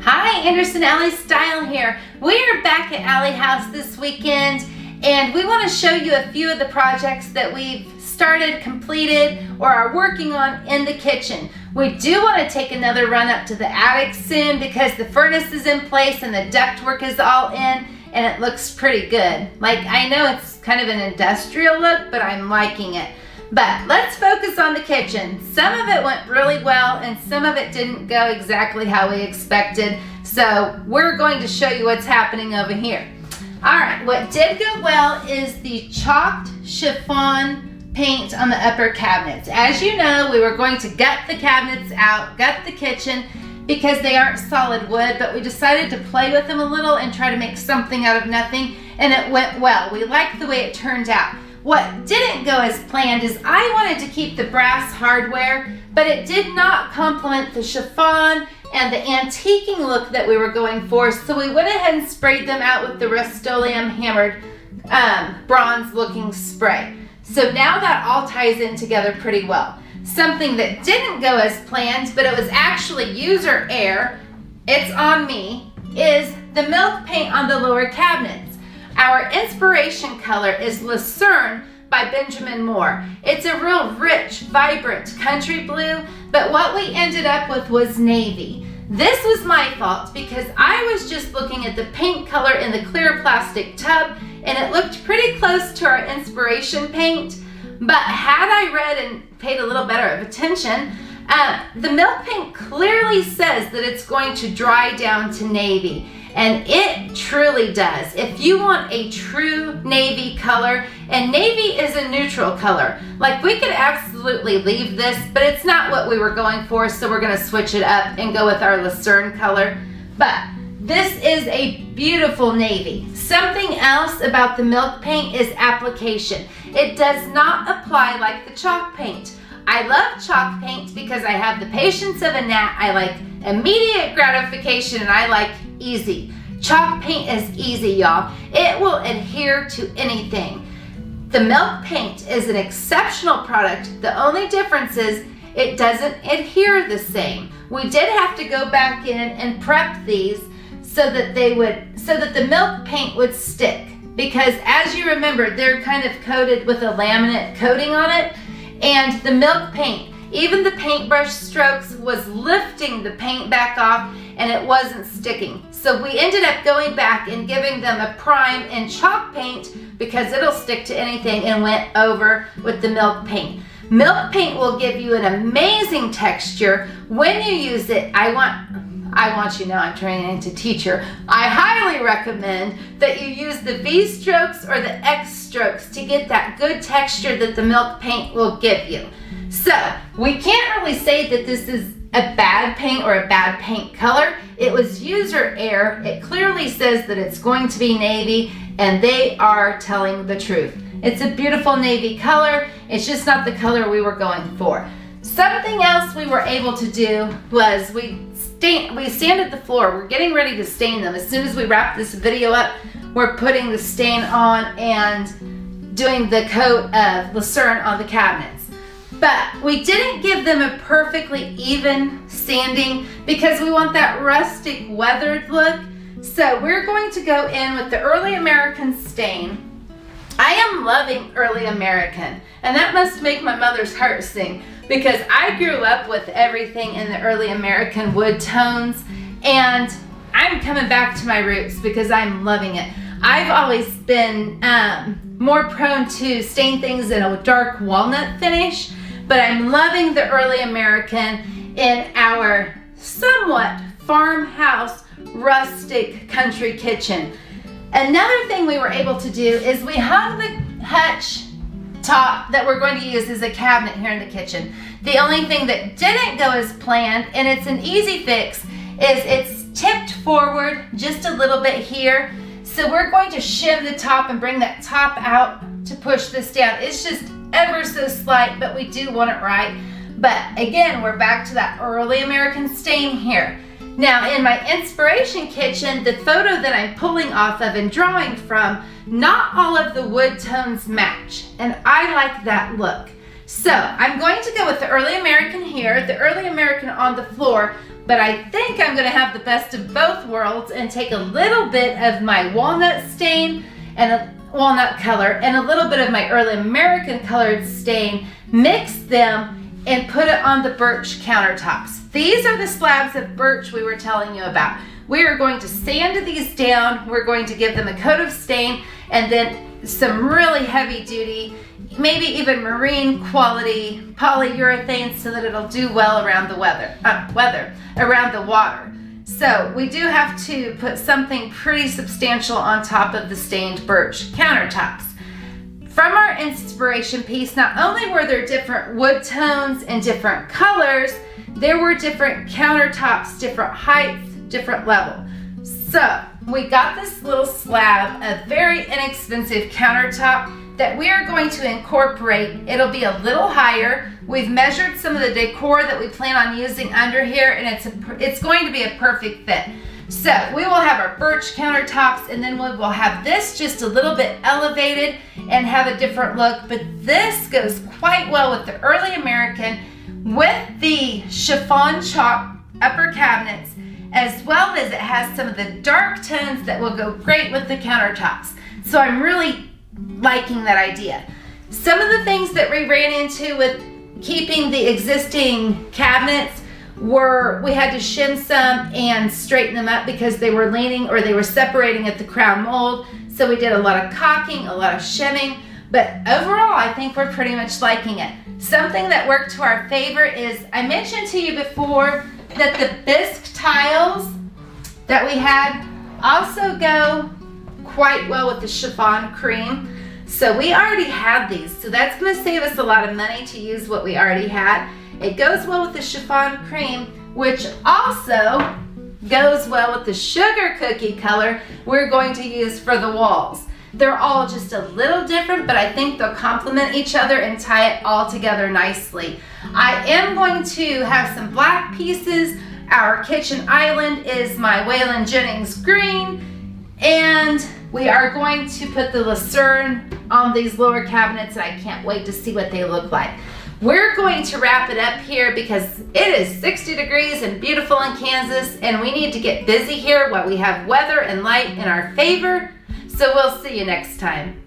Hi, Anderson Alley Style here. We are back at Alley House this weekend, and we want to show you a few of the projects that we've started, completed, or are working on in the kitchen. We do want to take another run up to the attic soon because the furnace is in place and the ductwork is all in, and it looks pretty good. Like, I know it's kind of an industrial look, but I'm liking it. But let's focus on the kitchen. Some of it went really well and some of it didn't go exactly how we expected. So we're going to show you what's happening over here. All right, what did go well is the chalked chiffon paint on the upper cabinets. As you know, we were going to gut the cabinets out, gut the kitchen, because they aren't solid wood, but we decided to play with them a little and try to make something out of nothing, and it went well. We liked the way it turned out. What didn't go as planned is I wanted to keep the brass hardware, but it did not complement the chiffon and the antiquing look that we were going for, so we went ahead and sprayed them out with the Rust-Oleum hammered bronze looking spray. So now that all ties in together pretty well. Something that didn't go as planned, but it was actually user error, it's on me, is the milk paint on the lower cabinets. Our inspiration color is Lucerne by Benjamin Moore. It's a real rich, vibrant country blue, but what we ended up with was navy. This was my fault because I was just looking at the paint color in the clear plastic tub and it looked pretty close to our inspiration paint, but had I read and paid a little better of attention, the milk paint clearly says that it's going to dry down to navy. And it truly does. If you want a true navy color, and navy is a neutral color, like we could absolutely leave this, but it's not what we were going for, so we're gonna switch it up and go with our Lucerne color. But this is a beautiful navy. Something else about the milk paint is application. It does not apply like the chalk paint. I love chalk paint because I have the patience of a gnat. I like immediate gratification and I like easy. Chalk paint is easy, y'all. It will adhere to anything. The milk paint is an exceptional product. The only difference is it doesn't adhere the same. We did have to go back in and prep these so that the milk paint would stick, because as you remember, they're kind of coated with a laminate coating on it, and the milk paint, even the paintbrush strokes was lifting the paint back off and it wasn't sticking. So we ended up going back and giving them a prime in chalk paint because it'll stick to anything, and went over with the milk paint. Milk paint will give you an amazing texture when you use it. I want you to know I'm turning into teacher. I highly recommend that you use the V strokes or the X strokes to get that good texture that the milk paint will give you. So we can't really say that this is a bad paint or a bad paint color. It was user error. It clearly says that it's going to be navy, and they are telling the truth. It's a beautiful navy color. It's just not the color we were going for. Something else we were able to do was we sanded the floor. We're getting ready to stain them. As soon as we wrap this video up, we're putting the stain on and doing the coat of Lucerne on the cabinets. But we didn't give them a perfectly even sanding because we want that rustic weathered look. So we're going to go in with the Early American stain. I am loving Early American, and that must make my mother's heart sing because I grew up with everything in the Early American wood tones, and I'm coming back to my roots because I'm loving it. I've always been more prone to stain things in a dark walnut finish, but I'm loving the Early American in our somewhat farmhouse rustic country kitchen. Another thing we were able to do is we hung the hutch top that we're going to use as a cabinet here in the kitchen. The only thing that didn't go as planned, and it's an easy fix, is it's tipped forward just a little bit here. So we're going to shim the top and bring that top out to push this down. It's just ever so slight, but we do want it right. But again, we're back to that Early American stain here. Now in my inspiration kitchen, the photo that I'm pulling off of and drawing from, not all of the wood tones match, and I like that look. So I'm going to go with the Early American here, the Early American on the floor, but I think I'm gonna have the best of both worlds and take a little bit of my walnut stain and a walnut color and a little bit of my Early American colored stain, mix them and put it on the birch countertops. These are the slabs of birch we were telling you about. We are going to sand these down, we're going to give them a coat of stain, and then some really heavy duty, maybe even marine quality polyurethane so that it'll do well around the around the water. So we do have to put something pretty substantial on top of the stained birch countertops. From our inspiration piece, not only were there different wood tones and different colors, there were different countertops, different heights, different level. So we got this little slab of very inexpensive countertop that we are going to incorporate. It'll be a little higher. We've measured some of the decor that we plan on using under here, and it's going to be a perfect fit. So we will have our birch countertops, and then we will have this just a little bit elevated and have a different look, but this goes quite well with the Early American with the chiffon chalk upper cabinets, as well as it has some of the dark tones that will go great with the countertops. So I'm really liking that idea. Some of the things that we ran into with keeping the existing cabinets were we had to shim some and straighten them up because they were leaning or they were separating at the crown mold. So we did a lot of caulking, a lot of shimming, but overall I think we're pretty much liking it. Something that worked to our favor is, I mentioned to you before that the bisque tiles that we had also go quite well with the chiffon cream. So we already had these, so that's going to save us a lot of money to use what we already had. It goes well with the chiffon cream, which also goes well with the sugar cookie color we're going to use for the walls. They're all just a little different, but I think they'll complement each other and tie it all together nicely. I am going to have some black pieces. Our kitchen island is my Waylon Jennings green, and we are going to put the lucerne on these lower cabinets, and I can't wait to see what they look like. We're going to wrap it up here because it is 60 degrees and beautiful in Kansas, and we need to get busy here while we have weather and light in our favor. So we'll see you next time.